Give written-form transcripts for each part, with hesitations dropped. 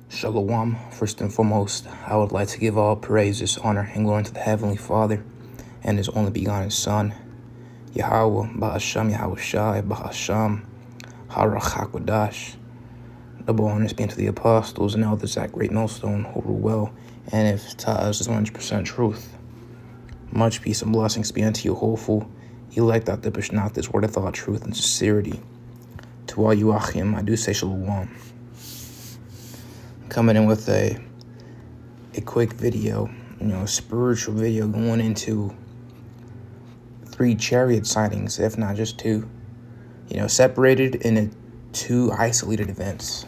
Shalom. First and foremost, I would like to give all praises, honor, and glory to the Heavenly Father and His only begotten Son, Yahweh, Ba'asham, Yahweh Shai, Ba'asham, Harachakwadash. Double honors being to the apostles and elders at Great Millstone who rule well, and if to us is 100% truth. Much peace and blessings be unto you, hopeful, elect out the Bishnat, this word of thought, truth, and sincerity. To all you Achim, I do say Shalom. Coming in with a quick video, a spiritual video going into 3 chariot sightings, if not just 2, separated into 2 isolated events.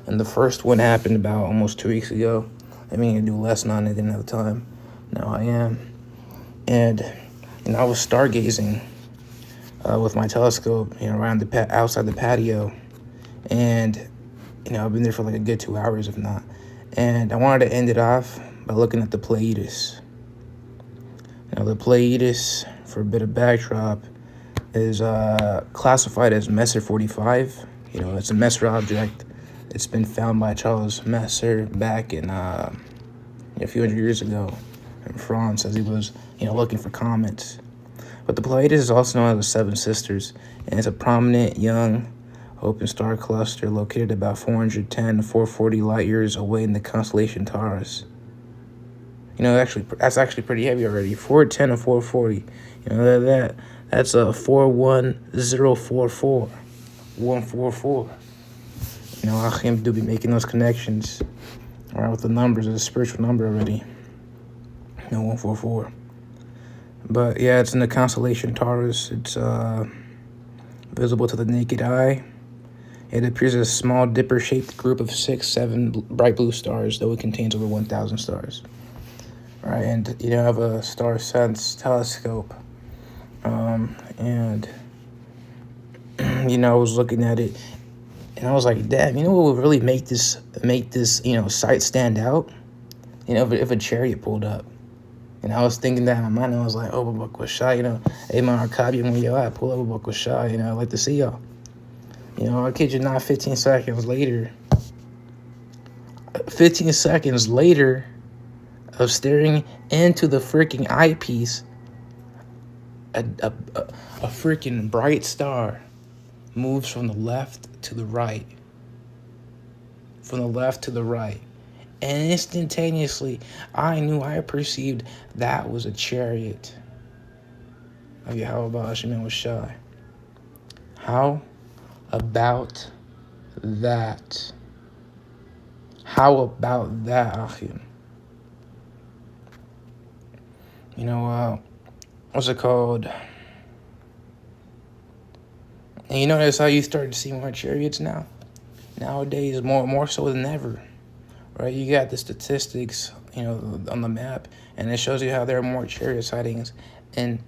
And the first one happened about almost 2 weeks ago. I mean, I do less than I didn't have time. Now I am. And I was stargazing with my telescope, around outside the patio. And I've been there for like a good 2 hours, if not. And I wanted to end it off by looking at the Pleiades. The Pleiades, for a bit of backdrop, is classified as Messer 45. It's a Messer object. It's been found by Charles Messer back in a few hundred years ago in France as he was, looking for comets. But the Pleiades is also known as the Seven Sisters, and it's a prominent young open star cluster located about 410 to 440 light years away in the constellation Taurus. That's actually pretty heavy already. 410 to 440. That's a 41044. 144. Achim do be making those connections, right, with the numbers. It's a spiritual number already. 144. But yeah, it's in the constellation Taurus. It's visible to the naked eye. It appears as a small dipper-shaped group of 6-7 bright blue stars, though it contains over 1,000 stars. Right, and I have a star sense telescope, and I was looking at it, and I was like, damn, what would really make this sight stand out? If a chariot pulled up. And I was thinking that in my mind, and I was like, oh, Bakwasha, hey, man, Arkabi, when you're out, pull up Bakwasha, I'd like to see y'all. I kid you not, 15 seconds later of staring into the freaking eyepiece, a freaking bright star moves from the left to the right. And instantaneously, I knew I perceived that was a chariot of Yahweh Ba'ashim was shy. How about that? Achim? What's it called? And that's how you start to see more chariots now. Nowadays, more so than ever. Right, you got the statistics, on the map, and it shows you how there are more chariot sightings in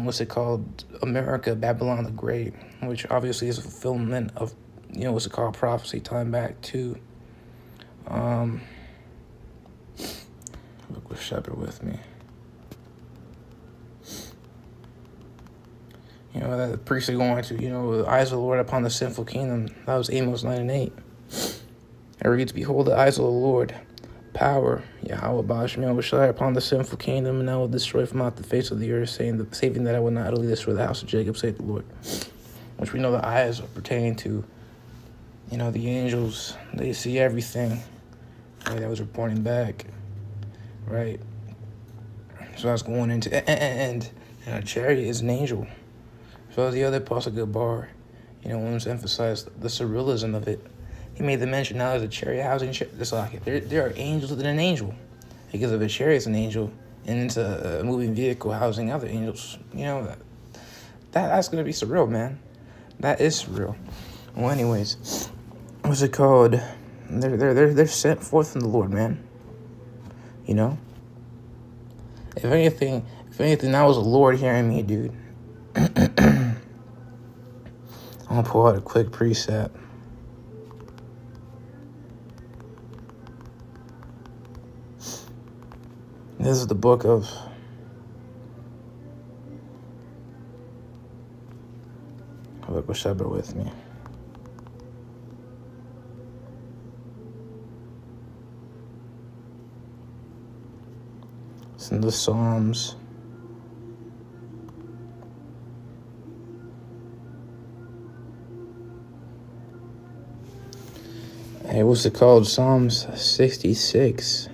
what's it called, America, Babylon the Great, which obviously is a fulfillment of, what's it called, prophecy, time back to, look with Shepherd with me. That the priests are going to, the eyes of the Lord upon the sinful kingdom. That was Amos 9:8. It reads, behold, the eyes of the Lord, power, Yahweh Ba'ashim will shine upon the sinful kingdom, and I will destroy from out the face of the earth, saving that I will not utterly destroy the house of Jacob, saith the Lord. Which we know the eyes are pertaining to, the angels. They see everything. Right, that was reporting back. Right. So that's going into, and a chariot is an angel. So as the other apostle Gabar, wants to emphasize the surrealism of it. He made the mention now as a chariot housing. It's like there are angels within an angel, because if a chariot's an angel and it's a moving vehicle housing other angels, that's gonna be surreal, man. That is surreal. Well, anyways, what's it called? They're sent forth from the Lord, man. If anything, that was the Lord hearing me, dude. I'm gonna pull out a quick precept. This is the book of Shepherd with me. It's in the Psalms. Hey, what's it called? Psalms 66.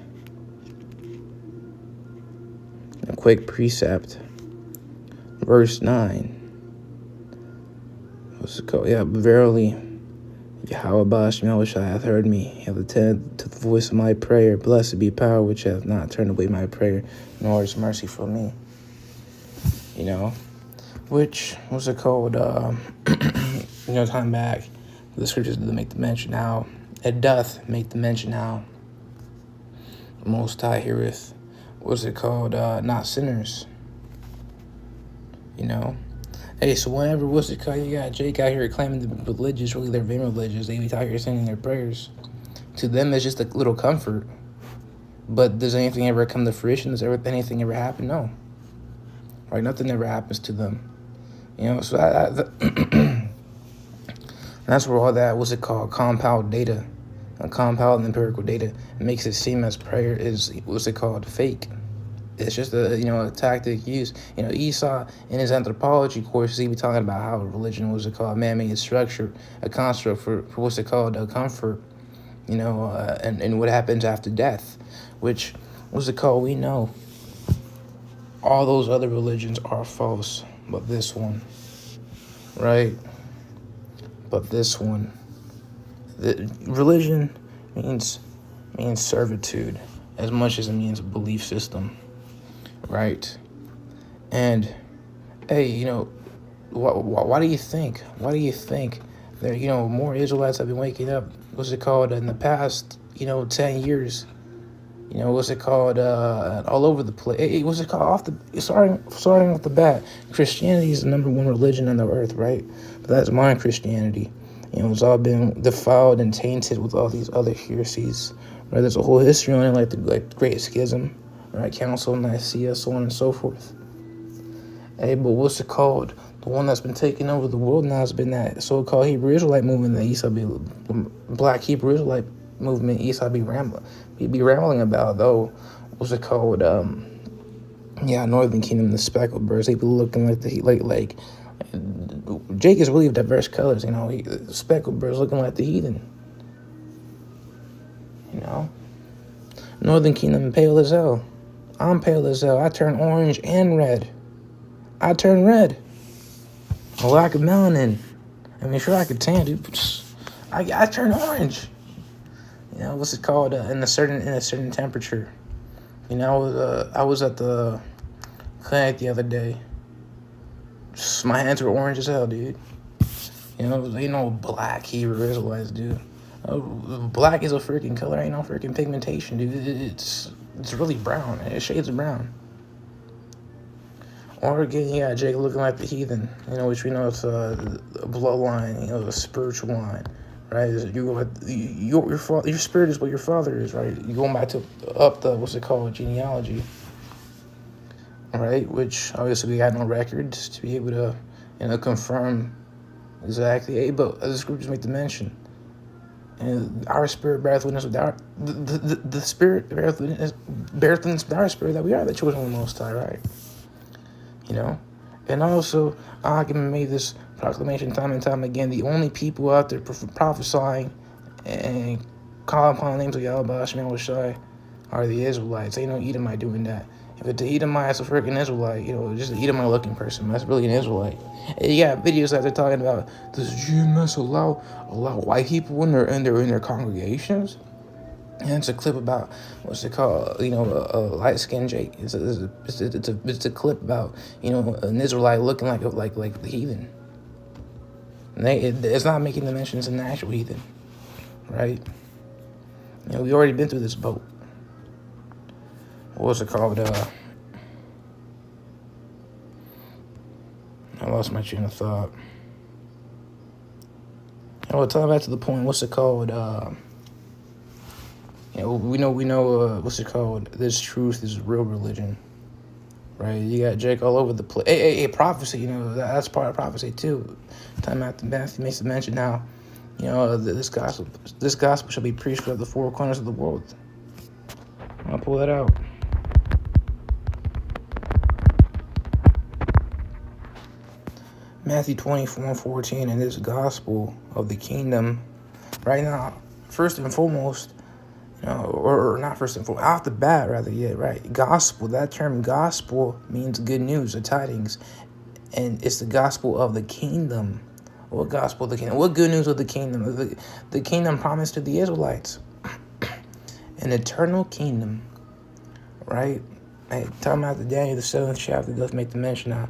A quick precept. Verse 9. What's it called? Yeah, verily, Yahweh Bash Melishai hath heard me, he hath attended to the voice of my prayer. Blessed be power which hath not turned away my prayer, nor his mercy from me. You know, which, what's it called? Time back, the scriptures do make the mention how, it doth make the mention how the Most High heareth, what's it called? Not sinners. You know? Hey, so whenever, what's it called? You got Jake out here claiming the religious, really they're being religious. They be out here sending their prayers. To them, it's just a little comfort. But does anything ever come to fruition? Does anything ever happen? No. Right? Nothing ever happens to them. You know, so that's where all that, what's it called, compound data, compound empirical data, makes it seem as prayer is, what's it called, fake. It's just a tactic used. Esau in his anthropology course, he be talking about how religion, what's it called, man-made structure, a construct for what's it called, a comfort, and what happens after death, which, what's it called, we know all those other religions are false, but this one, right? But this one, the religion means servitude as much as it means a belief system, right? And hey, why do you think? There, more Israelites have been waking up? What's it called in the past? 10 years. What's it called? All over the place. Hey, what's it called? Starting off the bat, Christianity is the number one religion on the earth, right? But that's modern Christianity. It's all been defiled and tainted with all these other heresies. Right? There's a whole history on it, like the Great Schism, right? Council of Nicaea, so on and so forth. Hey, but what's it called? The one that's been taking over the world now has been that so-called Hebrew Israelite movement, the Esau be Black Hebrew Israelite movement. Esau be rambling about, though. What's it called? Northern Kingdom, the speckled birds. They be looking like Jake is really diverse colors. Speckled birds looking like the heathen. Northern Kingdom pale as hell. I'm pale as hell. I turn orange and red. I turn red. A lack of melanin. Sure, I could tan, dude. I turn orange. What's it called? In a certain temperature. I was at the clinic the other day. My hands were orange as hell, dude. Black Hebrew Israelites, dude. Black is a freaking color, ain't no freaking pigmentation, dude. It's really brown. It shades of brown. Or again, you got Jake looking like the heathen, which we know it's a bloodline, a spiritual line, right? Your spirit is what your father is, right? You're going back to up the, what's it called, genealogy, right? Which obviously we got no records to be able to, confirm exactly. Hey, but the scriptures make the mention. And our spirit beareth witness with the spirit beareth witness with our spirit that we are the children of the Most High, right? And also, Agam made this proclamation time and time again. The only people out there prophesying and calling upon the names of Yahweh Shemel Shai are the Israelites. Ain't no Edomite doing that. If it's an Edomite, it's a freaking Israelite. Just an Edomite looking person. That's really an Israelite. And you got videos that they're talking about, does GMS allow white people in their congregations? And it's a clip about, what's it called, a light-skinned Jake. It's a clip about, an Israelite looking like the heathen. And it's not making the mention it's an actual heathen, right? We already been through this boat. What's it called? I lost my train of thought. Talking back to the point, what's it called? We know, what's it called? This truth is real religion, right? You got Jake all over the place. Hey, prophecy, that's part of prophecy too. Time after Matthew makes the mention how, this gospel shall be preached throughout the four corners of the world. I'll pull that out. Matthew 24:14, in this gospel of the kingdom, right now, first and foremost, or not first and foremost, off the bat, rather, yeah, right. Gospel, that term gospel means good news or tidings, and it's the gospel of the kingdom. What gospel of the kingdom? What good news of the kingdom? The kingdom promised to the Israelites, an eternal kingdom, right? Hey, talking about the Daniel, the 7th chapter, does make the mention how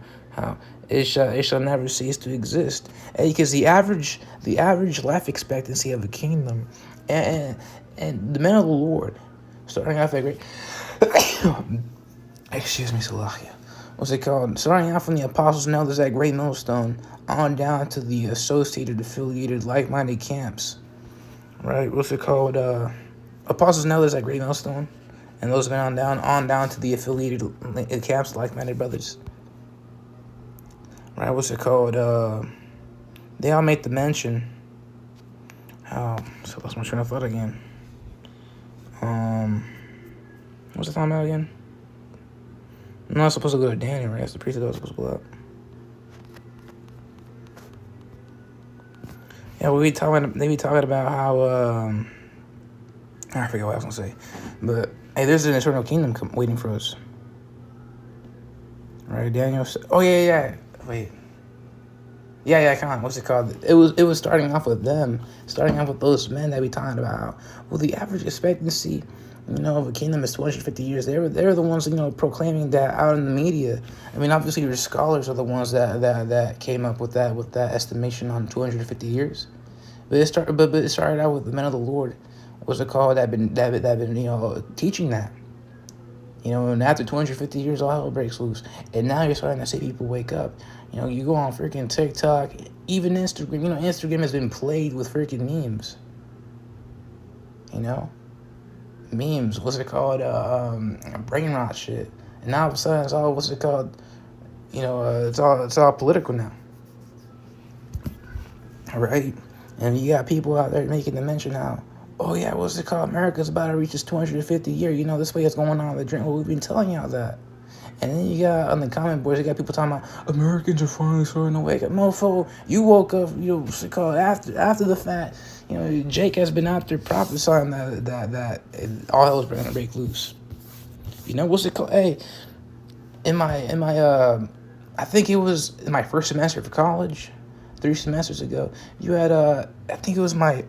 it shall never cease to exist. Hey, because the average life expectancy of a kingdom, and the men of the Lord, starting off at great, excuse me, Salakia. What's it called? Starting out from the apostles and elders at Great Millstone, on down to the associated, affiliated, like-minded camps, right? What's it called? Apostles and elders at Great Millstone, and those have been on down to the affiliated camps, like-minded brothers. Right? What's it called? They all make the mention. So I lost my train of thought again. What's the time about again? I'm not supposed to go to Daniel, right? That's the priest that I was supposed to pull up. Yeah, they be talking about how, I forget what I was going to say. But, hey, there's an eternal kingdom waiting for us. Right, Daniel? Oh, yeah. Wait. Yeah, come on. What's it called? It was starting off with them. Starting off with those men that we talking about. Well, the average expectancy, of a kingdom is 250 years. They're the ones, proclaiming that out in the media. I mean, obviously, your scholars are the ones that came up with that estimation on 250 years. But it started out with the men of the Lord. What's it called? That been teaching that. And after 250 years, all hell breaks loose. And now you're starting to see people wake up. You go on freaking TikTok, even Instagram. Instagram has been played with freaking memes. Memes. What's it called? Brain rot shit. And now all of a sudden, it's all what's it called? It's all political now. All right, and you got people out there making the mention how, oh yeah, what's it called? America's about to reach its 250 year. This way it's going on the drink. Well, we've been telling y'all that. And then you got on the comment boards, you got people talking about Americans are finally starting to wake up. Mofo, you woke up, what's it called, after the fact. Jake has been out there prophesying that all hell is going to break loose. What's it called? Hey, in my I think it was in my first semester for college, 3 semesters ago, you had I think it was my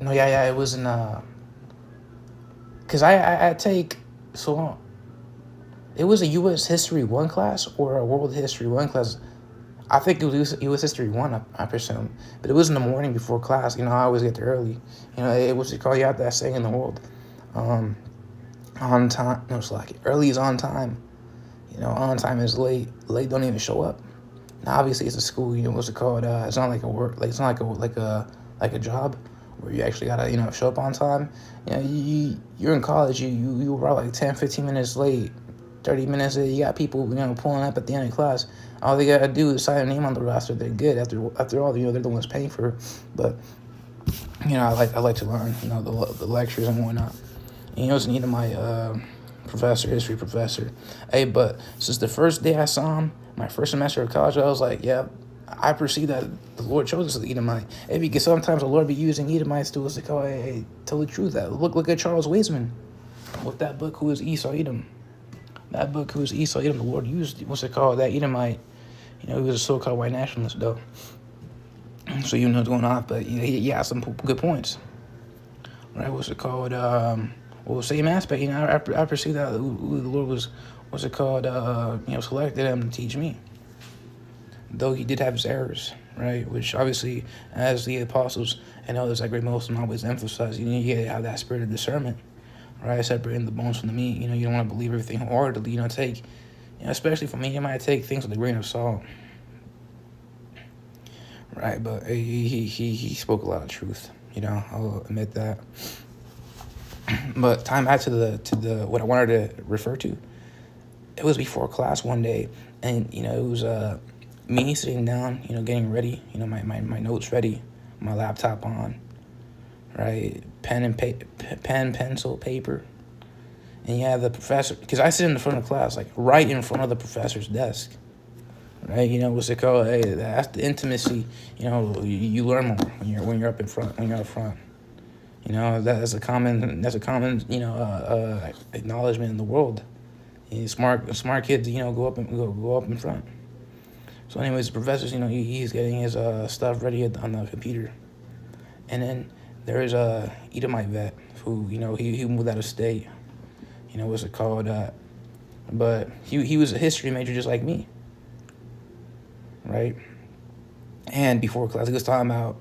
it was in because I take so long. It was a U.S. History 1 class or a World History 1 class. I think it was U.S. History 1, I presume. But it was in the morning before class. I always get there early. It was to call you out that saying in the world. On time, no, it's like early is on time. On time is late. Late don't even show up. Now, obviously, it's a school. What's it called? It's not like a work. Like it's not like a job where you actually gotta show up on time. You're in college. You were like 10, 15 minutes late, 30 minutes late. You got people pulling up at the end of class. All they gotta do is sign a name on the roster. They're good. After all, they're the ones paying for it. But I like to learn. The lectures and whatnot. It's needed my history professor. Hey, but since the first day I saw him, my first semester of college, I was like, yeah, I perceive that the Lord chose us as the Edomite. Hey, because sometimes the Lord be using Edomites to us to call, hey, tell the truth. Look at Charles Wiseman with that book, Who is Esau Edom? That book, Who is Esau Edom? The Lord used, that Edomite. He was a so-called white nationalist, though. So what's going on, but he had some good points. Right, same aspect. I perceive that the Lord was, selected him to teach me. Though he did have his errors, right? Which obviously, as the apostles and others like Great Millstone always emphasize, you gotta have that spirit of discernment, right? Separating the bones from the meat. You don't want to believe everything wholeheartedly. Take, especially for me, you might take things with a grain of salt, right? But he spoke a lot of truth. I'll admit that. But time back to the what I wanted to refer to. It was before class one day, and it was me sitting down, getting ready, my notes ready, my laptop on, right, pen, pencil, paper, and the professor, because I sit in the front of class, like right in front of the professor's desk, right? What's it called? Hey, that's the intimacy. You learn more when you're up in front, when you're up front. That's a common acknowledgement in the world. Smart kids, go up in front. So, anyways, the professors, he's getting his stuff ready on the computer, and then there's a Edomite vet who, he moved out of state. What's it called? But he was a history major just like me, right? And before class, he was talking about,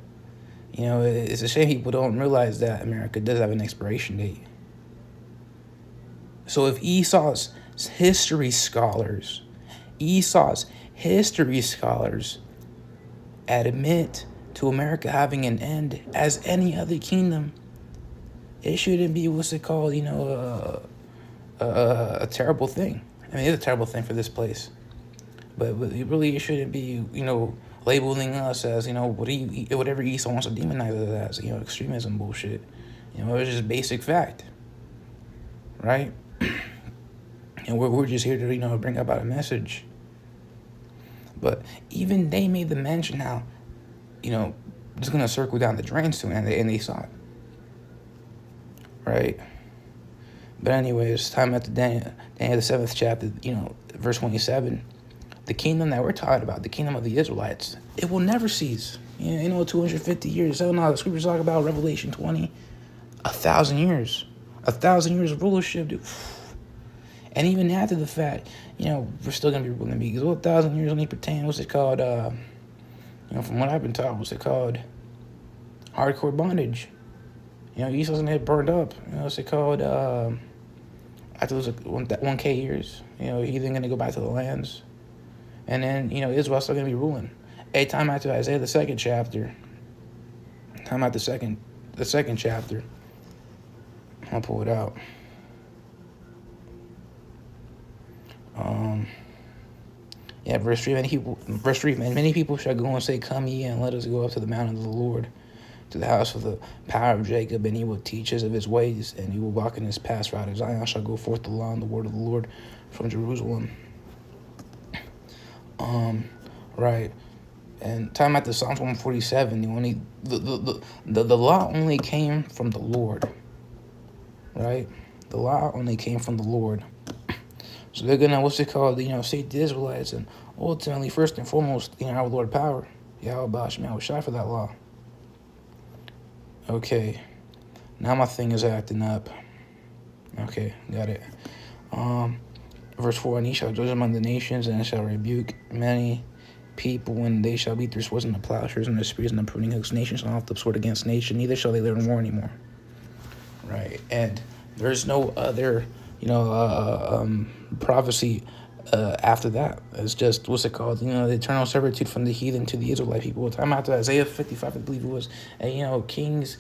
it's a shame people don't realize that America does have an expiration date. So if Esau's history scholars admit to America having an end as any other kingdom, it shouldn't be, what's it called, a terrible thing. I mean, it's a terrible thing for this place. But it really shouldn't be, labeling us as, whatever Esau wants to demonize us as, extremism bullshit. It's just basic fact, right? And we're just here to, bring about a message. But even they made the mention how, just going to circle down the drain soon, and they saw it, right? But anyways, time at Daniel the 7th chapter, verse 27. The kingdom that we're talking about, the kingdom of the Israelites, it will never cease. 250 years. So now the scriptures talk about Revelation 20, 1,000 years. 1,000 years of rulership, dude. And even after the fact, we're still going to be ruling because 1,000 years only pertain, what's it called? From what I've been taught, what's it called? Hardcore bondage. Esau's going to get burned up. What's it called? After those 1K years, he's then going to go back to the lands. And then, Israel's still going to be ruling. Hey, time after Isaiah, the second chapter. The second chapter. I'll pull it out. Verse 3, many people shall go and say, come ye, and let us go up to the mountain of the Lord, to the house of the power of Jacob, and he will teach us of his ways, and he will walk in his paths. For out of Zion shall go forth the law and the word of the Lord from Jerusalem. Right. And time after Psalms 147, the law only came from the Lord. Right? The law only came from the Lord. So they're gonna, say to the Israelites, and ultimately, first and foremost, our Lord power, Yahweh Basham, I was shy for that law. Okay, now my thing is acting up. Okay, got it. Verse 4, and he shall judge among the nations, and shall rebuke many people when they shall beat their swords and the plowshares and the spears and the pruning hooks. Nation shall not lift up sword against nation, neither shall they learn war anymore. Right, and there's no other, prophecy after that. It's just, the eternal servitude from the heathen to the Israelite people. Time after Isaiah 55, I believe it was, and, kings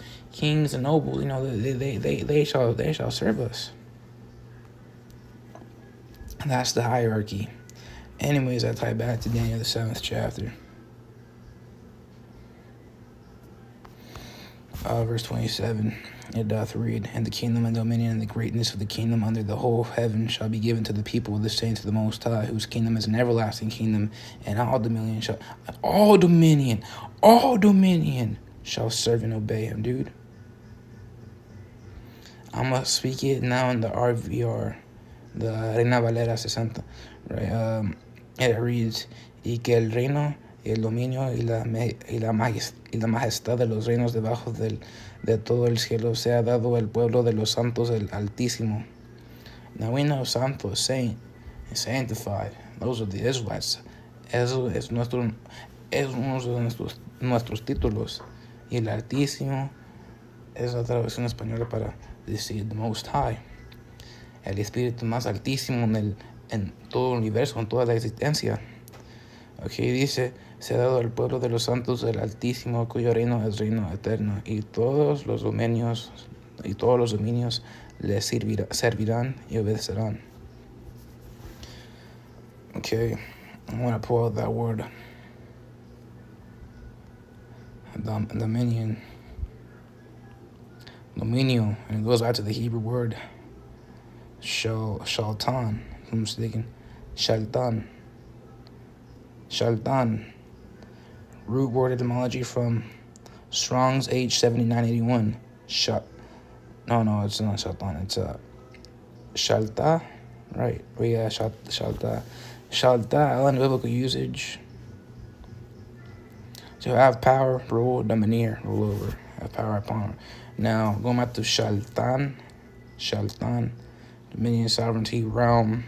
and nobles, they shall serve us. And that's the hierarchy. Anyways, I tie back to Daniel the 7th chapter. Verse 27, it doth read, and the kingdom and dominion and the greatness of the kingdom under the whole heaven shall be given to the people of the saints of the Most High, whose kingdom is an everlasting kingdom, and all dominion shall serve and obey him, dude. I'm going to speak it now in the RVR, the Reina Valera 60, right? It reads, y que el reino y el dominio y la majestad de los reinos debajo de todo el cielo sea dado al pueblo de los santos del Altísimo. Now we know santo, saint, and sanctified. Those are the Israelites. Eso es uno de nuestros títulos. Y el Altísimo es la traducción española para decir the Most High. El espíritu más altísimo en todo el universo, en toda la existencia. Aquí dice, se ha dado al pueblo de los santos del Altísimo, cuyo reino es reino eterno, y todos los dominios le servirán y obedecerán. Okay, I'm going to pull out that word. Dominio, and it goes back to the Hebrew word shaltan, if I'm mistaken. Shaltan. Shaltan. Root word etymology from Strong's H7981. No, it's not Shaltan. It's Shalta, right? Oh yeah, Shalta. Shalta, biblical usage. To have power, rule, domineer, rule over, have power upon. Now, going back to Shaltan, dominion, sovereignty, realm.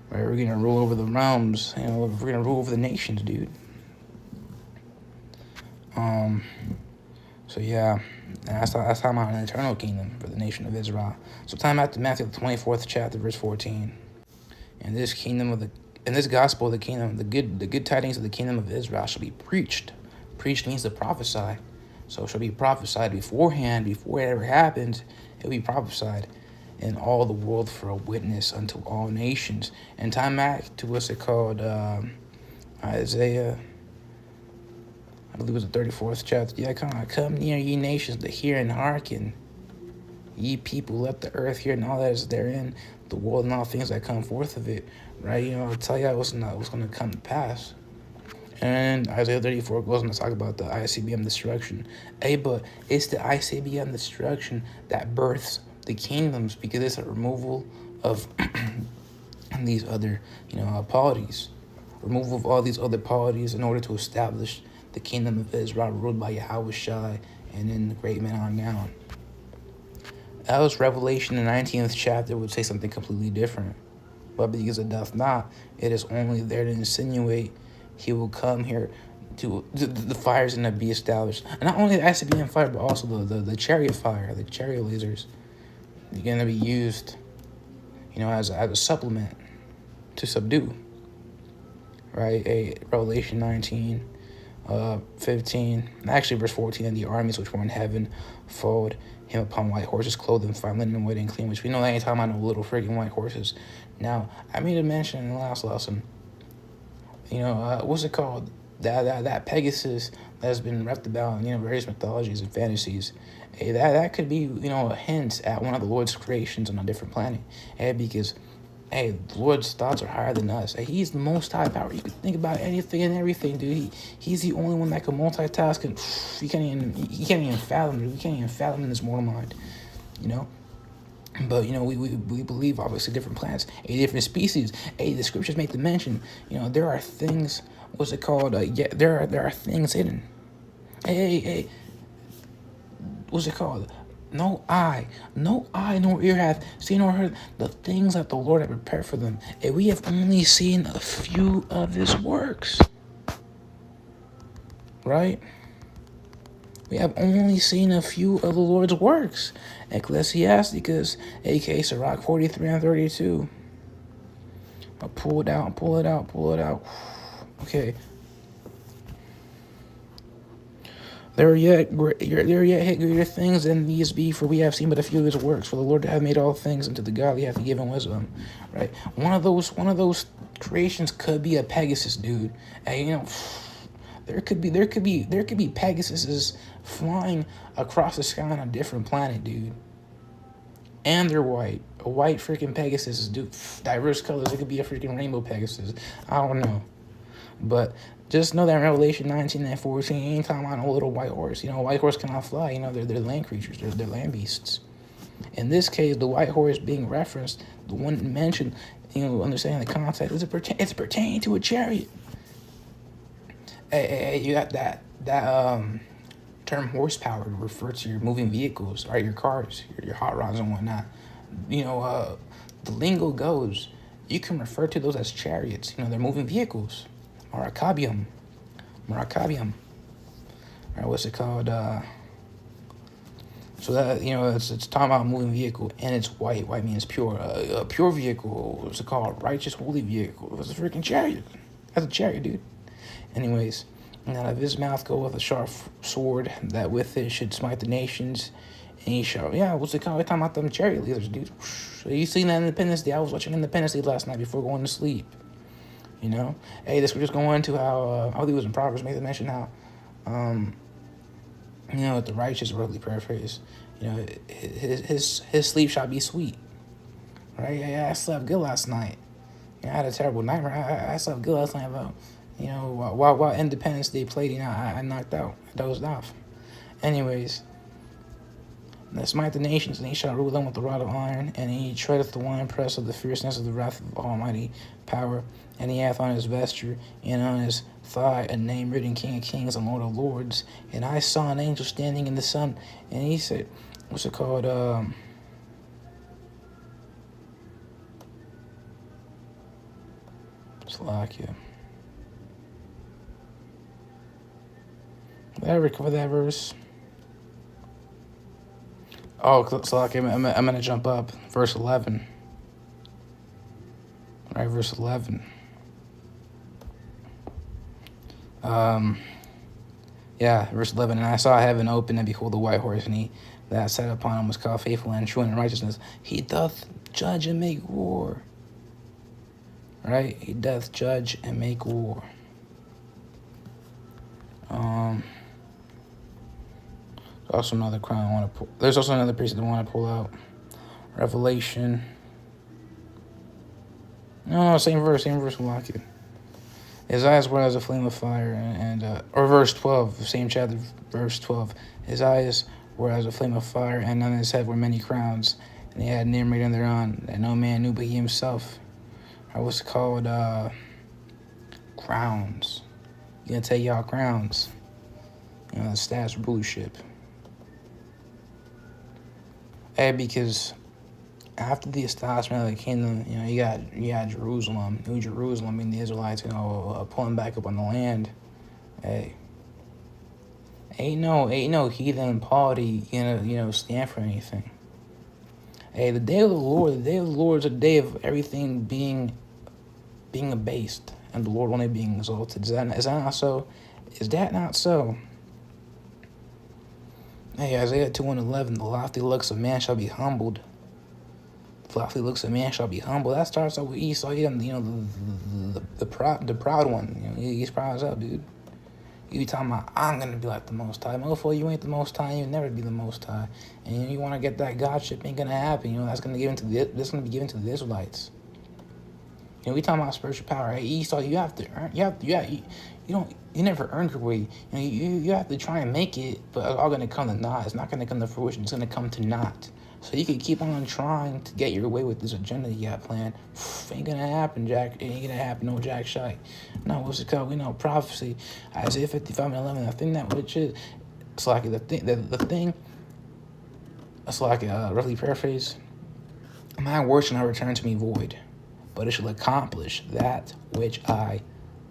Right, we're gonna rule over the realms. We're gonna rule over the nations, dude. So yeah, that's talking about an eternal kingdom for the nation of Israel. Sometime after Matthew the 24th chapter, verse 14. And this gospel of the kingdom, the good tidings of the kingdom of Israel shall be preached. Preached means to prophesy. So it shall be prophesied beforehand, before it ever happens, it'll be prophesied in all the world for a witness unto all nations. And time back to what's it called? Isaiah, I believe it was the 34th chapter. Yeah, come near, ye nations, to hear and hearken. Ye people, let the earth hear and all that is therein, the world and all things that come forth of it. Right? I'll tell you what's going to come to pass. And Isaiah 34 goes on to talk about the ICBM destruction. But it's the ICBM destruction that births the kingdoms, because it's a removal of these other, polities. Removal of all these other polities in order to establish the kingdom of Israel ruled by Yahweh Shai and then the great men on down. Else Revelation, the 19th chapter, would say something completely different. But because it doth not, it is only there to insinuate he will come here to the fires and to be established. And not only the ICBM fire, but also the chariot fire, the chariot lasers. They're going to be used, as a supplement to subdue. Right? Revelation 19, 15, actually verse 14, and the armies which were in heaven followed him upon white horses, clothed in fine linen, white and clean, which we know that ain't talking about no little freaking white horses. Now, I made a mention in the last lesson, what's it called? That Pegasus that's been wrapped about in, various mythologies and fantasies. That could be, a hint at one of the Lord's creations on a different planet. Because the Lord's thoughts are higher than us. He's the most high power. You can think about anything and everything, dude. He's the only one that can multitask, and you can't even fathom it. We can't even fathom in this mortal mind, But we believe obviously different planets, different species. The scriptures make the mention. There are things. What's it called? There are things hidden. What's it called? No eye, nor ear hath seen or heard the things that the Lord had prepared for them. And we have only seen a few of his works. Right? We have only seen a few of the Lord's works. Ecclesiasticus, aka Sirach 43 and 32. I'll pull it out. Okay. There are yet greater things than these be, for we have seen but a few of his works. For the Lord hath made all things, and to the godly hath he given wisdom. Right? One of those creations could be a Pegasus, dude. And there could be Pegasuses flying across the sky on a different planet, dude. And they're white. A white freaking Pegasus, dude. Diverse colors. It could be a freaking rainbow Pegasus. I don't know. But just know that in Revelation 19 and 14, ain't talking about a little white horse. A white horse cannot fly. They're land creatures. They're land beasts. In this case, the white horse being referenced, the one mentioned, understanding the context, it's pertaining to a chariot. Hey, you got that term horsepower to refer to your moving vehicles, right? Your cars, your hot rods and whatnot. The lingo goes, you can refer to those as chariots. They're moving vehicles. Marakabium. Right, what's it called? So that, it's talking about a moving vehicle, and it's white. White means pure. A pure vehicle, what's it called? Righteous, holy vehicle. It's a freaking chariot. That's a chariot, dude. Anyways, and out of his mouth goeth a sharp sword, that with it should smite the nations. And he shall, what's it called? We're talking about them chariot leaders, dude. So you seen that Independence Day? I was watching Independence Day last night before going to sleep. This we're just going into how, I believe it was in Proverbs, made the mention how, the righteous, roughly paraphrase, his sleep shall be sweet. Right? I slept good last night. I had a terrible nightmare. I slept good last night about, while Independence Day played, I knocked out. I dozed off. Anyways, smite the nations, and he shall rule them with the rod of iron, and he treadeth the winepress of the fierceness of the wrath of Almighty power. And he hath on his vesture and on his thigh a name written, King of Kings and Lord of Lords. And I saw an angel standing in the sun, and he said, what's it called? Slovakia. Whatever, cover that verse. Oh, Slovakia, I'm going to jump up. Verse 11. All right, verse 11. Verse 11. And I saw heaven open, and behold, the white horse, and he that sat upon him was called Faithful and True, and in righteousness. He doth judge and make war. Right? He doth judge and make war. Also another crown I want to pull. There's also another piece that I want to pull out. Revelation. No, same verse will lock you. His eyes were as a flame of fire, or verse 12, same chapter, verse 12. His eyes were as a flame of fire, and on his head were many crowns, and he had a name written thereon that no man knew but he himself. Or what's it called? Crowns. You gonna take y'all crowns? The stats rulership. Hey, because after the establishment of the kingdom, you got Jerusalem. New Jerusalem, and the Israelites, pulling back up on the land. Hey, ain't no heathen polity, stand for anything. Hey, the day of the Lord is a day of everything being abased, and the Lord only being exalted. Is that not so? Is that not so? Hey, Isaiah 2:11, the lofty looks of man shall be humbled. The lofty looks of man shall be humbled. That starts out with Esau, the proud one. He's proud as up, dude. You be talking about, I'm going to be like the Most High. Motherfucker, you ain't the Most High. You'll never be the Most High. And you want to get that Godship, ain't going to happen. That's going to be given to the Israelites. We talking about spiritual power. Hey, Esau, you have to earn. You never earned your way. You have to try and make it, but it's all going to come to naught. It's not going to come to fruition. It's going to come to naught. So you can keep on trying to get your way with this agenda you got planned. Ain't going to happen, Jack. It ain't going to happen, no Jack Shy. No, what's it called? We know prophecy. Isaiah 55:11. I think that which is, it's like the thing. It's like roughly paraphrase. My word shall not return to me void, but it shall accomplish that which I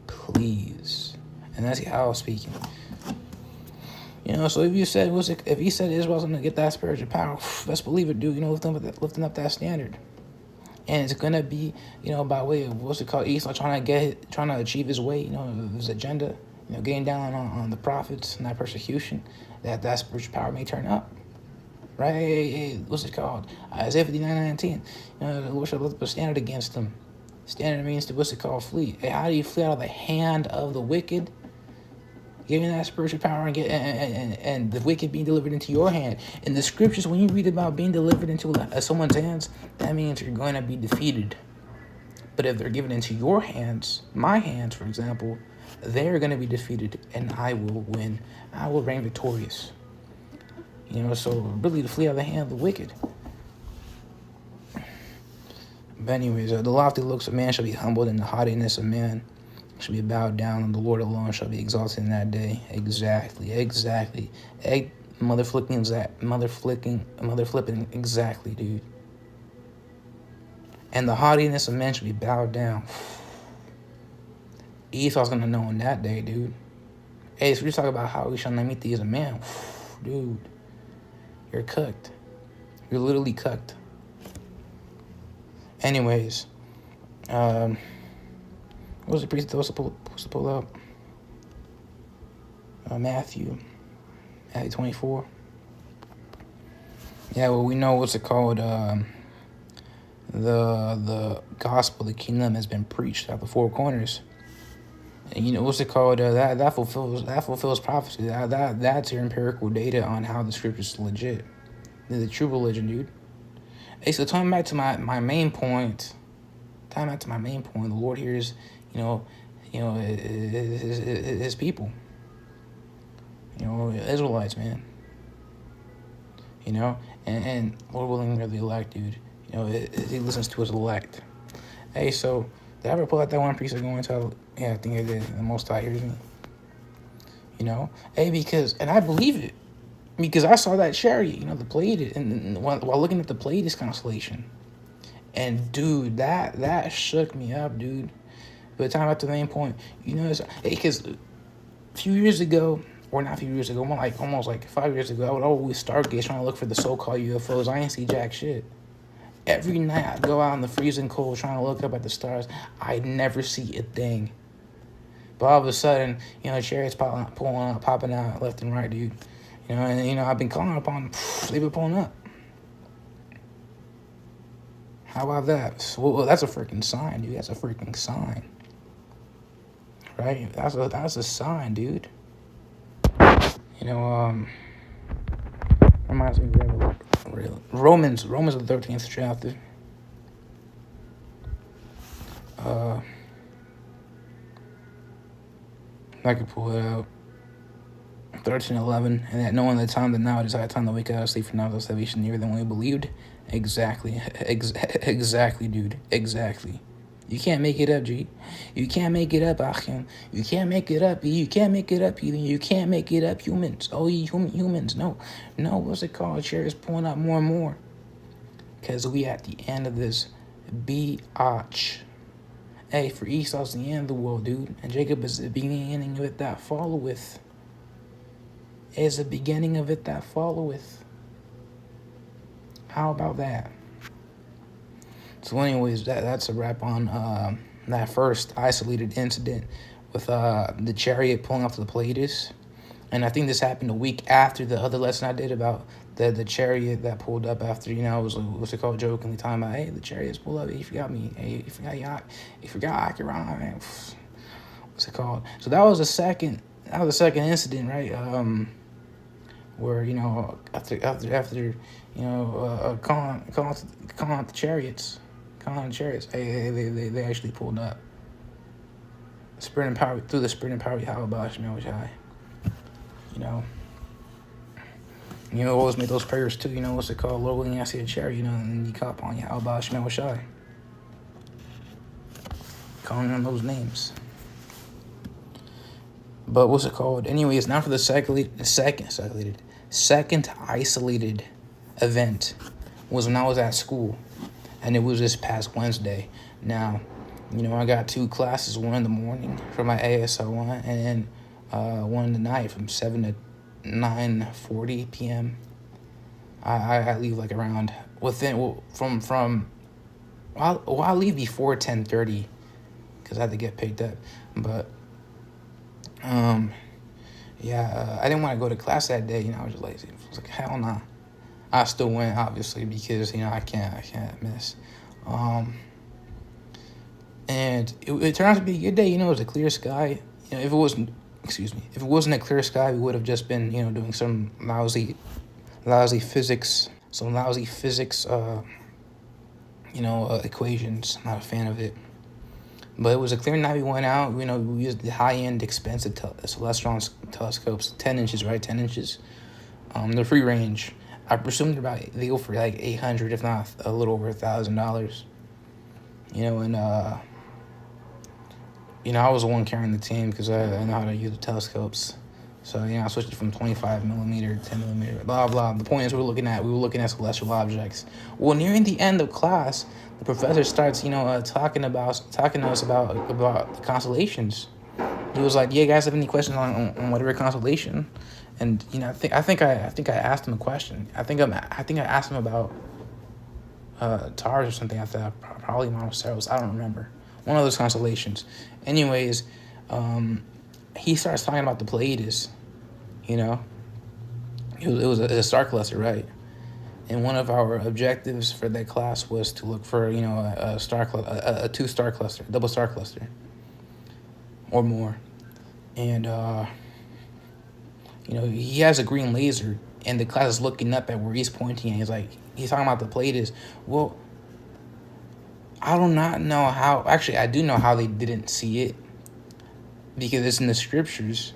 please. And that's how I was speaking. So if he said Israel's gonna get that spiritual power, let's believe it, dude. Lifting up that standard. And it's gonna be, by way of what's it called, Esau trying to achieve his way, his agenda, getting down on the prophets and that persecution, that spiritual power may turn up. Right? Hey, what's it called? Isaiah 59:19. The Lord shall lift up a standard against them. Standard means to, what's it called, flee. Hey, how do you flee out of the hand of the wicked? Giving that spiritual power and the wicked being delivered into your hand. In the scriptures, when you read about being delivered into someone's hands, that means you're going to be defeated. But if they're given into your hands, my hands, for example, they're going to be defeated, and I will win. I will reign victorious. So really to flee out of the hand of the wicked. But anyways, the lofty looks of man shall be humbled, and the haughtiness of man shall be bowed down, and the Lord alone shall be exalted in that day. Exactly. Mother flipping, exactly, dude. And the haughtiness of man shall be bowed down. Esau's gonna know on that day, dude. Hey, so we talk about how we shall not meet thee as a man. Dude, you're cooked. You're literally cooked. Anyways, what was the priest supposed to pull up? Matthew 24. Yeah, well, we know what's it called. The gospel, the kingdom has been preached at the four corners. And what's it called? That fulfills prophecy. That's your empirical data on how the scriptures is legit. They're the true religion, dude. Hey, so coming back to my main point time back to my main point. The Lord hears, his people. Israelites, man. And Lord willing, they're the elect, dude. He listens to his elect. Hey, so did I ever pull out that one piece of going to? Yeah, I think I did. The Most High hears me. Hey, and I believe it, because I saw that chariot, the Pleiades, and while looking at the Pleiades constellation, and dude, that shook me up, dude. But time at the main point, because a few years ago, or not a few years ago, more like almost like 5 years ago, I would always stargaze trying to look for the so-called UFOs. I ain't see jack shit. Every night I'd go out in the freezing cold trying to look up at the stars. I'd never see a thing. But all of a sudden, chariots popping out left and right, dude. I've been calling upon them. They've been pulling up. How about that? Well, that's a freaking sign, dude. That's a freaking sign. Right? That's a sign, dude. Reminds me of Romans the 13th chapter. I could pull it out. 13:11, and that knowing the time that now it is high time to wake out of sleep, for now the salvation nearer than we believed. Exactly, dude. Exactly. You can't make it up, G. You can't make it up, Achim. You can't make it up. You can't make it up, Ethan. You can't make it up, humans. Oh, humans. No. What's it called? Chair is pulling up more and more. Because we at the end of this biatch. Hey, for Esau's the end of the world, dude. And Jacob is the beginning of it that followeth. Is the beginning of it that followeth. How about that? So anyways, that's a wrap on that first isolated incident with the chariot pulling off the Pleiades. And I think this happened a week after the other lesson I did about the chariot that pulled up after, I was, what's it called, jokingly talking about, hey, the chariots pulled up, he forgot me, hey, he forgot Akiran, man. What's it called? So that was the second incident, right? Where, after calling out the chariots, hey, they actually pulled up. Spirit and power, through the spirit and power of Yahweh Shai. Always make those prayers too, what's it called? Lord willing, I see a chariot, and you call upon Yahweh Shai. Calling on those names. But what's it called? Anyways, now for the second isolated event was when I was at school, and it was this past Wednesday. Now, I got 2 classes, one in the morning for my ASL1, and then one in the night from 7 to 9:40 p.m. I leave like around I leave before 10:30 because I had to get picked up, but I didn't want to go to class that day. I was just lazy. I was like, hell nah. I still went, obviously, because I can't miss. And it turned out to be a good day. It was a clear sky. If it wasn't a clear sky, we would have just been doing some lousy physics, equations. Not a fan of it. But it was a clear night. We went out. We used the high-end, expensive celestial telescopes, 10 inches, right? 10 inches. They're free range. I presume they go for like $800, if not a little over $1,000. I was the one carrying the team because I know how to use the telescopes. So, I switched it from 25 millimeter to 10 millimeter, blah, blah. The point is we were looking at celestial objects. Well, nearing the end of class, the professor starts, talking to us about the constellations. He was like, "Yeah, you guys have any questions on whatever constellation?" And I think I asked him a question. I think I asked him about Taurus or something. I thought probably Monoceros. I don't remember. One of those constellations. Anyways, he starts talking about the Pleiades. It was a star cluster, right? And one of our objectives for that class was to look for, a 2-star cluster, double star cluster, or more. And, he has a green laser, and the class is looking up at where he's pointing, and he's talking about the Pleiades. Well, I do not know how. Actually, I do know how they didn't see it because it's in the scriptures.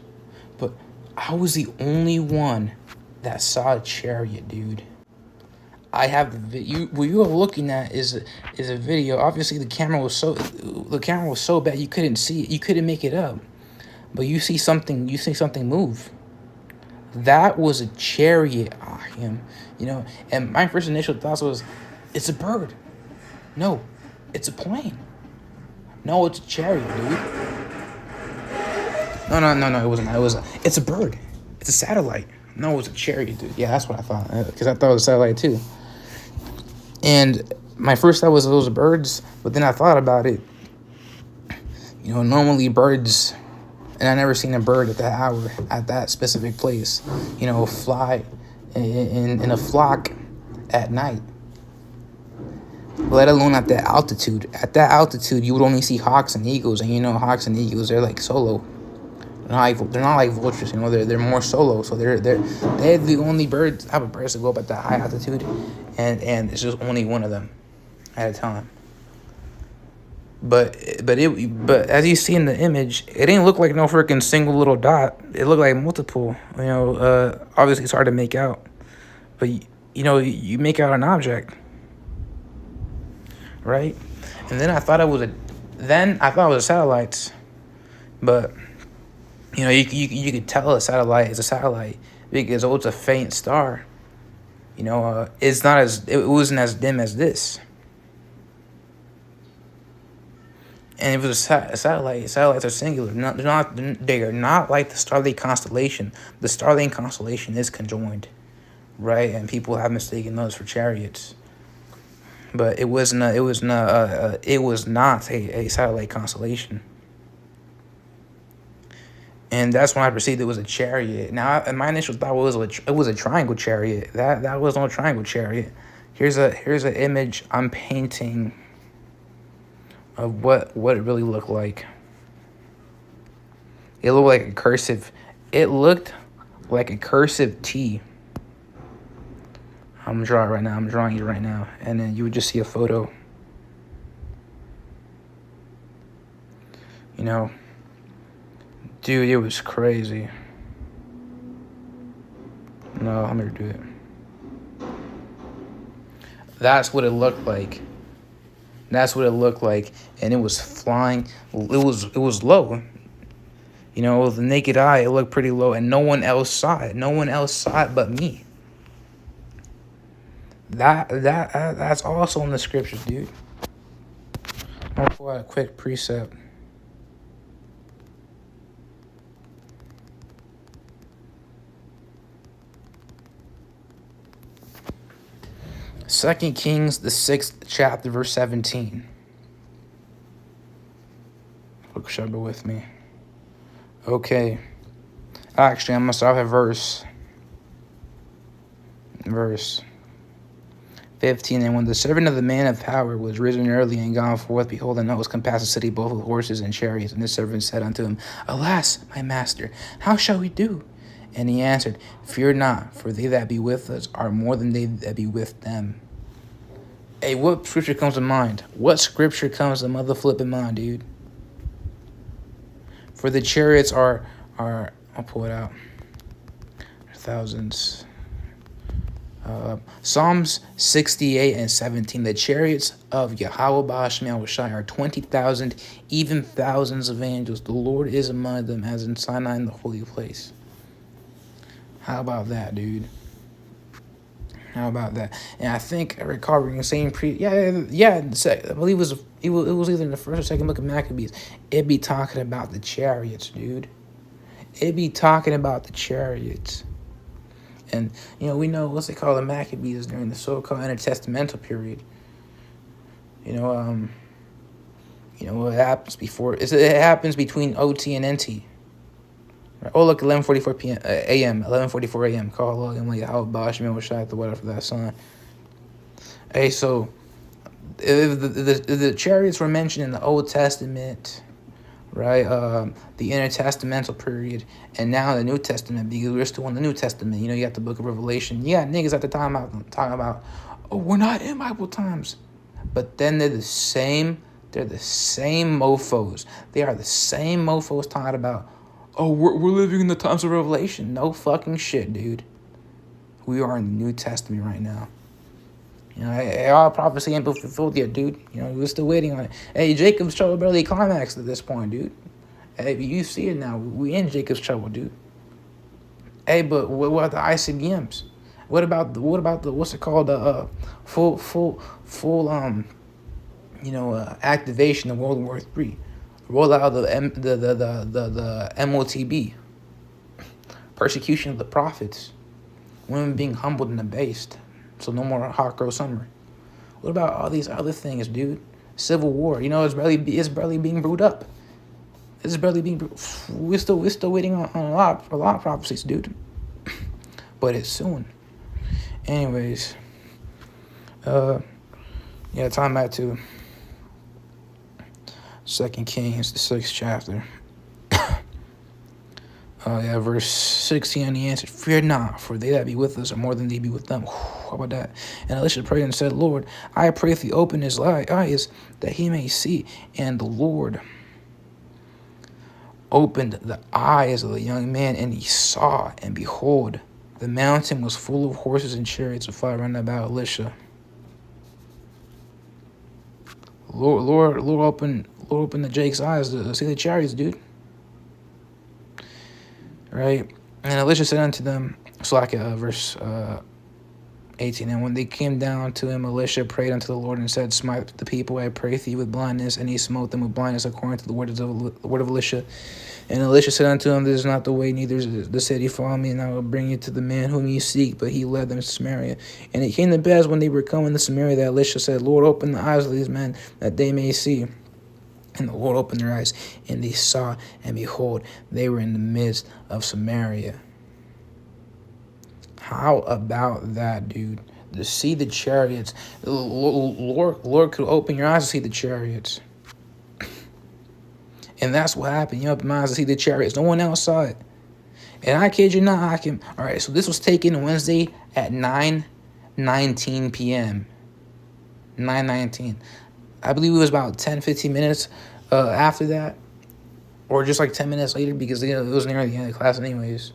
But I was the only one that saw a chariot, dude. I have what you are looking at is a video. Obviously, the camera was so bad you couldn't see it. You couldn't make it up. But you see something move. That was a chariot, Ahim. And my first initial thoughts was, it's a bird. No, it's a plane. No, it's a chariot, dude. No, it wasn't. It's a bird. It's a satellite. No, it was a chariot, dude. Yeah, that's what I thought. Because I thought it was a satellite, too. And my first thought was those birds, but then I thought about it. Normally birds, and I never seen a bird at that hour, at that specific place, fly in a flock at night. Let alone at that altitude. At that altitude, you would only see hawks and eagles, and hawks and eagles, they're like solo. They're not like vultures, they're more solo. So they're the only type of birds to go up at that high altitude, and it's just only one of them at a time. But as you see in the image, it didn't look like no freaking single little dot. It looked like multiple. Obviously it's hard to make out, but you make out an object, right? And then I thought it was satellites, but you could tell a satellite is a satellite because it's a faint star. It wasn't as dim as this. And it was a satellite. Satellites are singular. They are not like the Starlink constellation. The Starlink constellation is conjoined, right? And people have mistaken those for chariots. But it was not a satellite constellation. And that's when I perceived it was a chariot. Now, my initial thought was it was a triangle chariot. That was no triangle chariot. Here's an image I'm painting of what it really looked like. It looked like a cursive. It looked like a cursive T. I'm drawing it right now, and then you would just see a photo. Dude, it was crazy. No, I'm gonna do it. That's what it looked like. And it was flying. It was low. With the naked eye, it looked pretty low, and no one else saw it. No one else saw it but me. That's also in the scriptures, dude. I'll pull out a quick precept. Second Kings, the 6th chapter, verse 17. Look, Shabba with me. Okay. Actually, I'm going to start at verse 15. And when the servant of the man of power was risen early and gone forth, behold, the host compassed the city both with horses and chariots. And the servant said unto him, Alas, my master, how shall we do? And he answered, Fear not, for they that be with us are more than they that be with them. Hey, what scripture comes to mind? What scripture comes to mother flipping mind, dude? For the chariots are I'll pull it out. Thousands. Psalms 68 and 17. The chariots of Yahweh Ba'ashmiel Shai are 20,000, even thousands of angels. The Lord is among them, as in Sinai in the holy place. How about that, dude? How about that? And I think I recall reading saying I believe it was either in the first or second book of Maccabees. It'd be talking about the chariots, dude. It'd be talking about the chariots. And we know what's they call the Maccabees during the so-called intertestamental period. What happens before? It happens between OT and NT. Right. Oh, look, 11:44 a.m. 11:44 a.m. Call log and like how Bashman was shot the whatever for that song. Hey, so the chariots were mentioned in the Old Testament, right? The intertestamental period, and now the New Testament, because we're still in the New Testament. You got the Book of Revelation. You got niggas at the time out talking about, oh, we're not in Bible times. But then they're the same mofos. They are the same mofos talking about, oh, we're living in the times of Revelation. No fucking shit, dude. We are in the New Testament right now. You know, all prophecy ain't been fulfilled yet, dude. You know, we're still waiting on it. Hey, Jacob's trouble barely climaxed at this point, dude. Hey, you see it now. We in Jacob's trouble, dude. Hey, but what about the ICBMs? What about the what's it called? Full activation of World War III. Rollout of the MOTB. Persecution of the prophets. Women being humbled and abased. So no more hot girl summer. What about all these other things, dude? Civil war. You know, it's barely being brewed up. It's barely being. We're still waiting on a lot of prophecies, dude. But it's soon. Anyways, time back to 2 Kings, the 6th chapter. Verse 16, and he answered, fear not, for they that be with us are more than they be with them. How about that? And Elisha prayed and said, Lord, I pray thee open his eyes that he may see. And the Lord opened the eyes of the young man, and he saw, and behold, the mountain was full of horses and chariots of fire round about Elisha. Lord opened the Jake's eyes to see the chariots, dude. Right? And Elisha said unto them, verse 18, and when they came down to him, Elisha prayed unto the Lord and said, smite the people, I pray thee, with blindness. And he smote them with blindness according to the word of Elisha. And Elisha said unto him, this is not the way, neither is the city. Follow me, and I will bring you to the man whom ye seek. But he led them to Samaria. And it came to pass when they were coming to Samaria that Elisha said, Lord, open the eyes of these men, that they may see. And the Lord opened their eyes, and they saw, and behold, they were in the midst of Samaria. How about that, dude? To see the chariots. Lord could open your eyes to see the chariots. And that's what happened. You opened my eyes to see the chariots. No one else saw it. And I kid you not, all right, so this was taken Wednesday at 9:19 p.m. 9:19. I believe it was about 10-15 minutes after that, or just like 10 minutes later, because it was near the end of the class anyways.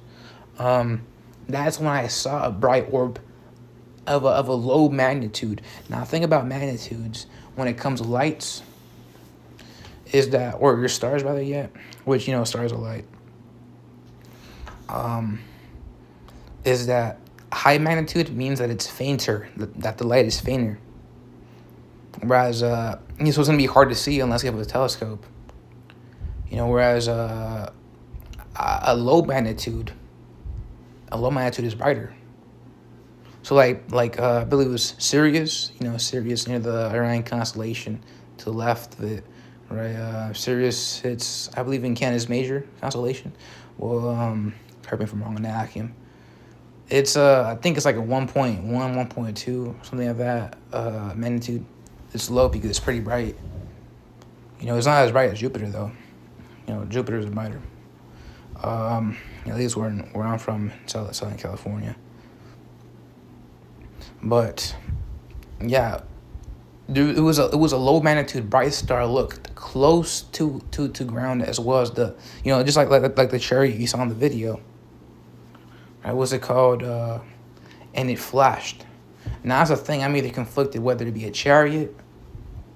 That's when I saw a bright orb of a low magnitude. Now, think about magnitudes when it comes to lights, is that, or your stars rather yet, which, stars are light, is that high magnitude means that it's fainter, that the light is fainter. Whereas, so it's going to be hard to see unless you have a telescope. Whereas a low magnitude is brighter. So I believe it was Sirius, Sirius near the Orion constellation to the left of it, right? Sirius, it's, I believe, in Canada's major constellation. Well, correct me if I'm wrong on that, Akim. It's, I think it's like a 1.1, 1.2, something like that, magnitude. It's low because it's pretty bright. It's not as bright as Jupiter, though. Jupiter's brighter. At least where I'm from, Southern California. But yeah, dude, it was a low magnitude bright star, looked close to ground, as well as the just like the chariot you saw in the video. Right? What's it called? And it flashed. Now that's the thing. I'm either conflicted whether to be a chariot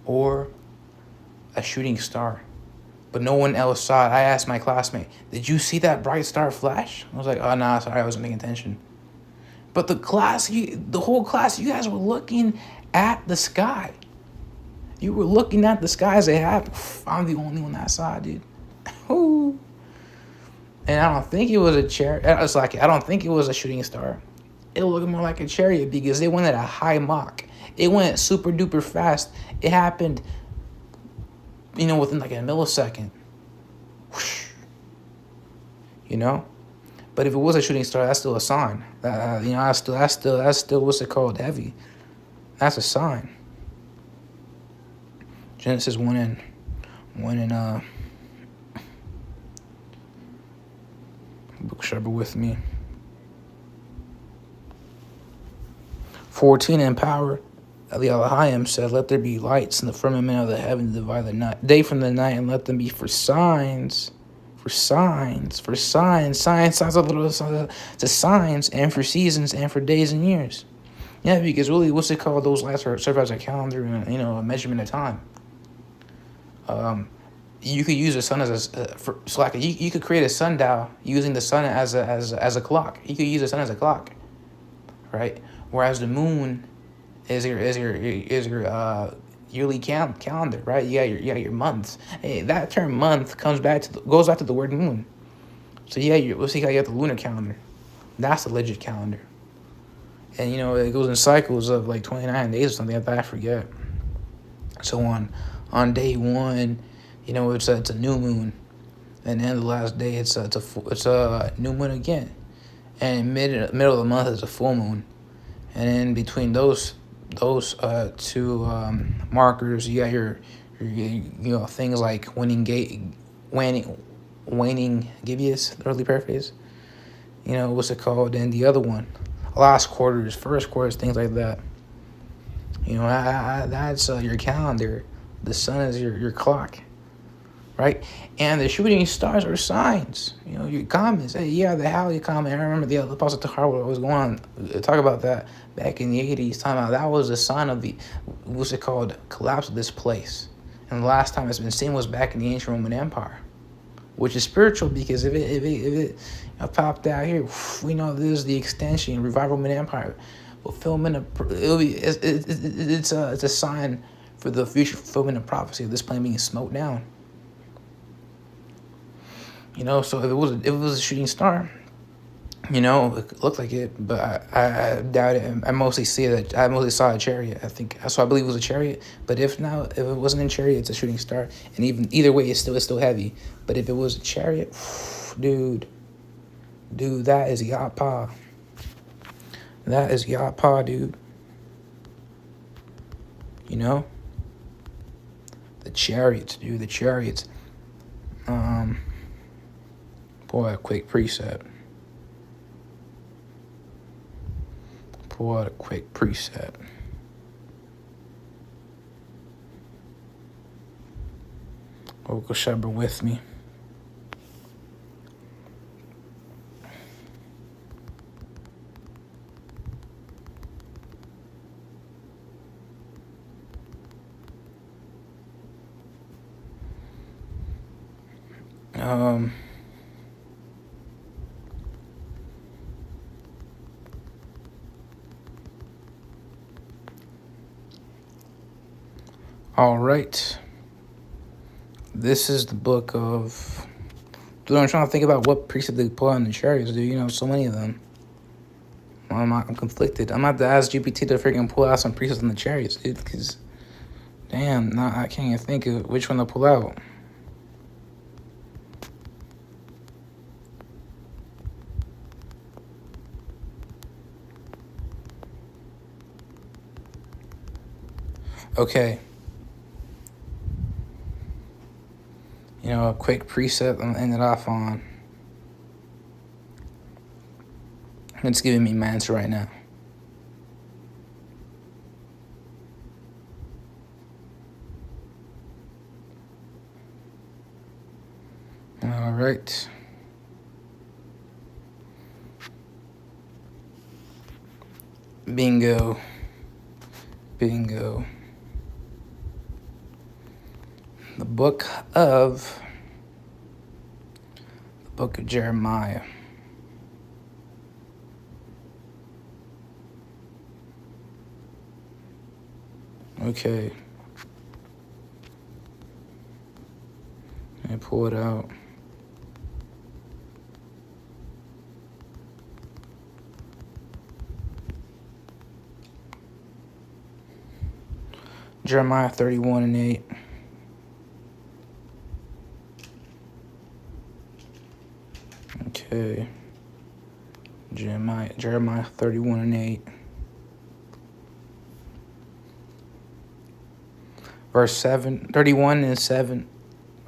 or a shooting star. But no one else saw it. I asked my classmate, did you see that bright star flash? I was like, oh, nah, sorry, I wasn't paying attention. But the whole class, you guys were looking at the sky. You were looking at the sky as it happened. I'm the only one that saw it, dude. Ooh. And I don't think it was a chariot. I don't think it was a shooting star. It looked more like a chariot because they went at a high Mach. It went super duper fast. It happened, within like a millisecond. Whoosh. But if it was a shooting star, that's still a sign. That's still what's it called? Heavy. That's a sign. Genesis 1 and book sharper with me. 14 in power, Eliahim said, "Let there be lights in the firmament of the heaven to divide the day from the night, and let them be for signs, signs of to signs, and for seasons, and for days and years." Yeah, because really, what's it called? Those lights serve as a calendar and a measurement of time. You could use the sun as you could create a sundial using the sun as a clock. You could use the sun as a clock, right? Whereas the moon is your yearly calendar, right? You got your months. Hey, that term month goes back to the word moon. So we'll see how you got the lunar calendar. That's the legit calendar, and it goes in cycles of like 29 days or something like that. I forget. So on day one, it's a new moon, and then the last day it's a new moon again, and middle of the month is a full moon, and then between those two markers, you got your things like waning gibbous, early paraphrase. What's it called? And the other one, last quarters, first quarters, things like that. That's your calendar. The sun is your clock, right? And the shooting stars are signs. Your comets. Hey, the Halley comet. I remember the Apostle Tahar was going on to talk about that back in the 80s. Talking about that was a sign of the what's it called, collapse of this place. And the last time it's been seen was back in the ancient Roman Empire, which is spiritual because if it popped out here, we know this is the extension, revival Roman Empire. Fulfillment it's a sign for the future fulfillment of prophecy of this plane being smoked down. So if it was a shooting star, it looked like it, but I doubt it. I mostly saw a chariot. I believe it was a chariot. But if it wasn't a chariot, it's a shooting star. And either way, it's still heavy. But if it was a chariot, dude, that is Yapa. That is Yapa, dude. The chariots, dude. The chariots. Pull out a quick preset. Vocal Shepherd with me. All right. This is the book of. Dude, I'm trying to think about what precept they pull on the chariots, dude. So many of them. I'm conflicted. I'm about to ask GPT to freaking pull out some precepts on the chariots, dude, because, damn, I can't even think of which one to pull out. Okay. A quick precept and end it off on. It's giving me my answer right now. All right. Bingo. The book of Jeremiah. Okay. I pull it out. Jeremiah 31:8. Okay. Jeremiah 31:8. Verse 7, 31 and 7.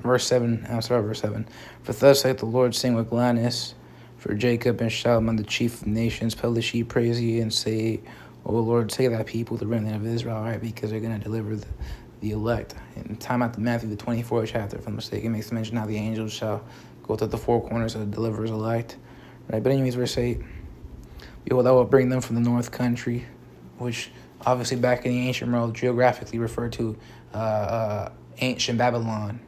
Verse 7, verse 7. For thus saith the Lord, sing with gladness for Jacob, and shout among the chief nations, publish ye, praise ye, and say, Oh Lord, save thy people, the remnant of Israel, right? Because they're going to deliver the elect. And time after Matthew, the 24th chapter, if I'm mistaken, it makes mention how the angels shall go to the four corners of the deliverers elect. Right? But anyways, verse 8, behold, I will bring them from the north country, which obviously back in the ancient world geographically referred to ancient Babylon.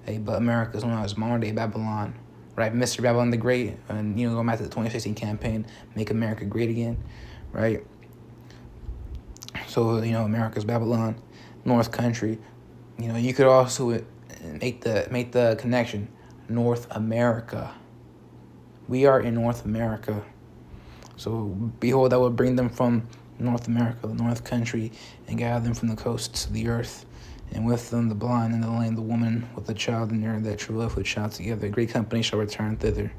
But America is known as modern day Babylon. Right? Mr. Babylon the Great, and going back to the 2016 campaign, Make America Great Again. Right? So, America's Babylon, North Country. You could also make the connection. North America. We are in North America. So, behold, I will bring them from North America, the North Country, and gather them from the coasts of the earth. And with them the blind and the lame, the woman with the child in there that travaileth with child together. A great company shall return thither.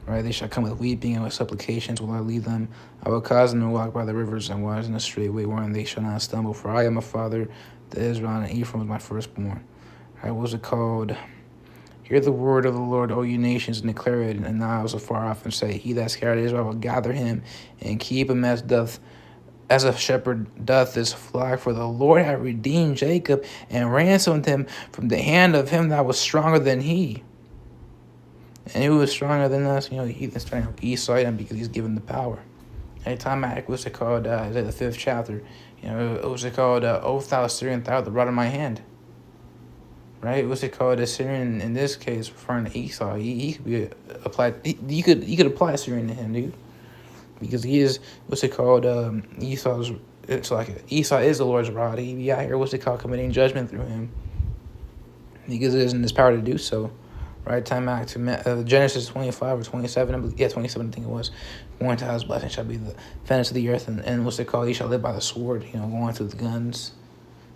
Right, they shall come with weeping and with supplications will I lead them. I will cause them to walk by the rivers and waters in the straight way wherein they shall not stumble. For I am a father to Israel, and Ephraim is my firstborn. Right, what was it called? Hear the word of the Lord, O you nations, and declare it, and isles afar off, and say, He that scattered Israel will gather him, and keep him as a shepherd doth his flock. For the Lord hath redeemed Jacob, and ransomed him from the hand of him that was stronger than he. And who was stronger than us? He's trying to Esau because he's given the power. Anytime what's it called? Is it the 5th chapter? What's it called? Oath thou Syrian, thou the rod of my hand. Right? What's it called? Assyrian in this case, referring to Esau. He could be applied. You could apply Assyrian to him, dude, because he is what's it called? Esau's. It's like Esau is the Lord's rod. He be out here what's it called? Committing judgment through him, because it is in his power to do so. Right, time back to Genesis 25 or 27, 27 I think it was. Going to his blessing shall be the defenders of the earth, and what's it called? He shall live by the sword, going through the guns.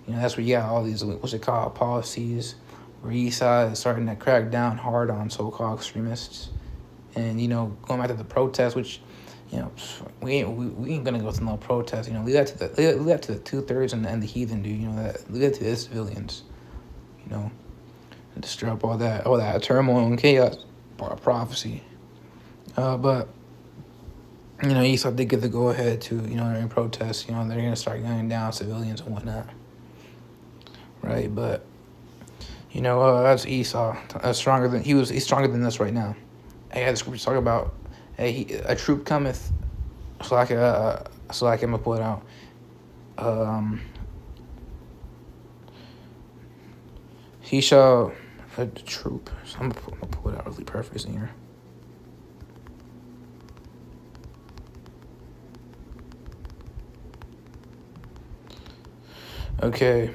That's where you got all these, what's it called, policies, where Esau is starting to crack down hard on so-called extremists. And, going back to the protests, which, we ain't going to go through no protests, leave that to the two-thirds and the heathen, dude, leave that to the civilians, to stir up all that turmoil and chaos, prophecy. But Esau did get the go ahead to during protests. They're gonna start gunning down civilians and whatnot. Right, but that's Esau. He's stronger than us right now. I had the scripture talk about a troop cometh, so I can pull it out. He shall. The troop. So I'm gonna pull it out really perfect in here. Okay.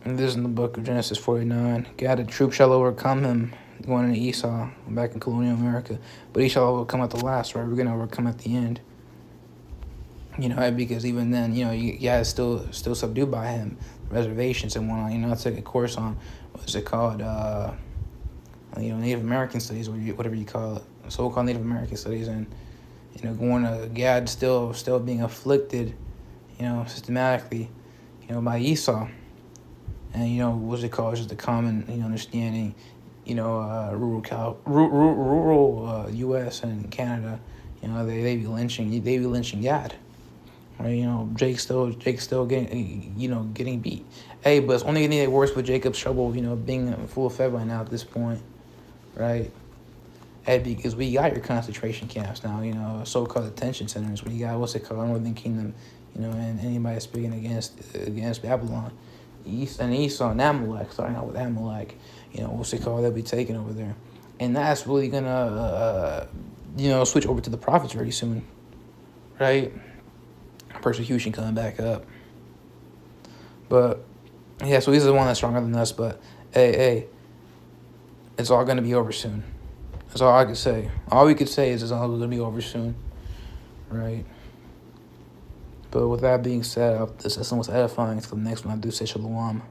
And this is in the book of Genesis 49. God, a troop shall overcome him, going into Esau, back in colonial America. But he shall overcome at the last, right? We're gonna overcome at the end. Because even then, it's still subdued by him, reservations and whatnot. I took a course on, what's it called, Native American studies, or whatever you call it, so-called Native American studies, and, going to God still being afflicted, systematically, by Esau. And, what's it called, just the common, understanding, rural U.S. and Canada, they be lynching God. Right, Jake's still getting beat. Hey, but it's only gonna get worse with Jacob's trouble, being full of fed right now at this point, right? Hey, because we got your concentration camps now, so-called detention centers. We got what's it called, Northern Kingdom, and anybody speaking against Babylon, Esau and Amalek, starting out with Amalek, what's it called, they'll be taken over there, and that's really gonna switch over to the prophets very soon, right? Persecution coming back up. But yeah, so he's the one that's stronger than us, but hey, it's all gonna be over soon. That's all I could say. All we could say is it's all gonna be over soon. Right? But with that being said, this lesson was edifying. Until the next one, I do say shalom.